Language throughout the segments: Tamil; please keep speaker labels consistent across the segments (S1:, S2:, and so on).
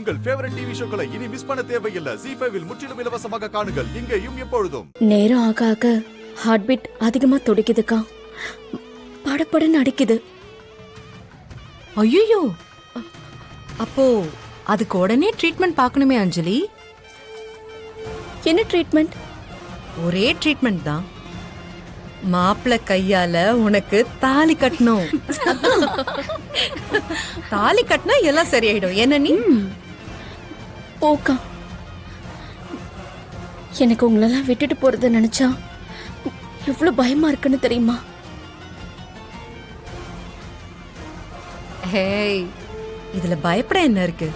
S1: உங்கள் ஃபேவரட் டிவி ஷோக்களை இனி மிஸ் பண்ண தேவையில்லை. ஜீ5 இல் முற்றிலும் இலவசமாக காணுங்கள், இங்கேயும் எப்பொழுதும்.
S2: நேரம் ஆக ஆக ஹார்ட் பீட் அதிகமா துடிக்குதுக்கா, படபடன்னு அடிக்குது.
S3: ஐயோ, அப்போ அதுக்கு உடனே ட்ரீட்மெண்ட் பார்க்கணுமே அஞ்சலி.
S2: என்ன ட்ரீட்மெண்ட்?
S3: ஒரே ட்ரீட்மெண்ட் தான். மாப்பிள்ள கையால உனக்கு தாலி கட்டணும். தாலி கட்டினா எல்லாம் சரியாயிடும். என்ன நீ
S2: போக்கா, எனக்கு உங்களெல்லாம் விட்டுட்டு போறத நினைச்சா எவ்வளவு பயமா இருக்குன்னு தெரியுமா?
S3: ஹேய், இதுல பயப்பட என்ன இருக்கு?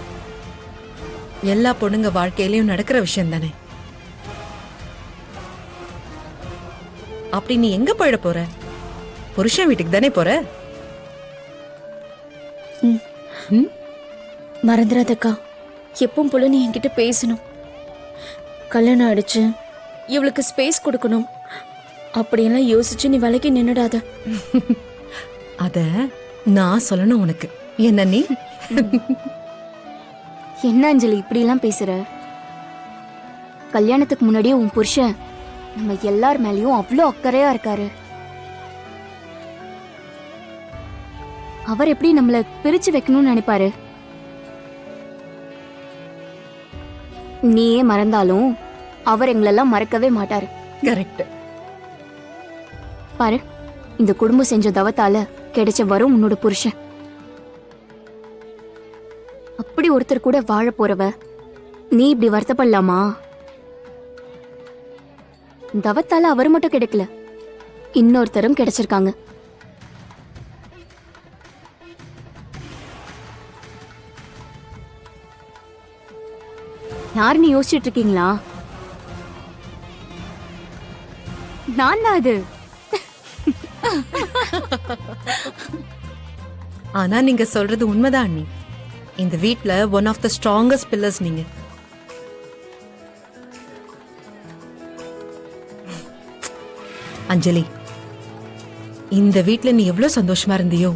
S3: எல்லா பொண்ணுங்க வாழ்க்கையிலயும் நடக்கிற விஷயம் தானே. அப்படி நீ எங்க போயிட போற? புருஷன் வீட்டுக்கு தானே போற.
S2: மறந்துடாதக்கா, எப்பவும் போல நீ என்கிட்ட பேசணும். கல்யாணம் ஆயிடுச்சு, இவளுக்கு ஸ்பேஸ் கொடுக்கணும், அப்படியெல்லாம் யோசிச்சு நீ விலைக்கு நின்னுடாத.
S3: அத நான் சொல்லணும் உனக்கு. என்ன நீ
S4: என்ன அஞ்சலி இப்படி எல்லாம் பேசுற? கல்யாணத்துக்கு முன்னாடியே உன் புருஷன் நம்ம எல்லார் மேலயும் அவ்வளோ அக்கறையா இருக்காரு. அவர் எப்படி நம்மள பிரிச்சு வைக்கணும்னு நினைப்பாரு? நீயே மறந்தாலும் அவர் எங்களெல்லாம் மறக்கவே மாட்டாரு.
S3: கரெக்ட்.
S4: பாரு, இந்த குடும்பம் செஞ்ச தவத்தால கிடைச்ச வரும் உன்னோட புருஷன். அப்படி ஒருத்தர் கூட வாழ போறவ நீ இப்படி வருத்தப்படலாமா? தவத்தால அவர் மட்டும் கிடைக்கல, இன்னொருத்தரும் கிடைச்சிருக்காங்க. யாருன்னு யோசிச்சுட்டு இருக்கீங்களா? நான் தான் அது.
S3: ஆனா நீங்க சொல்றது உண்மைதான் அண்ணி. இந்த வீட்ல one of the strongest pillars நீங்க. அஞ்சலி, இந்த வீட்ல நீ எவ்வளவு சந்தோஷமா இருந்தியோ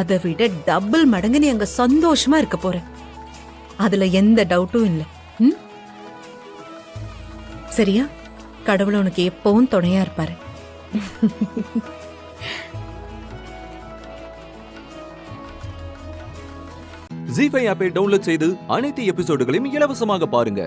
S3: அதை விட டபுள் மடங்கு நீ அங்க சந்தோஷமா இருக்க போற. அதுல எந்த டவுட்டும் இல்லை. சரியா? கடவுள் உனக்கு எப்பவும் துணையா இருப்பாரு.
S1: ஜீ5 ஆப்பை டவுன்லோட் செய்து அனைத்து எபிசோடுகளையும் இலவசமாக பாருங்க.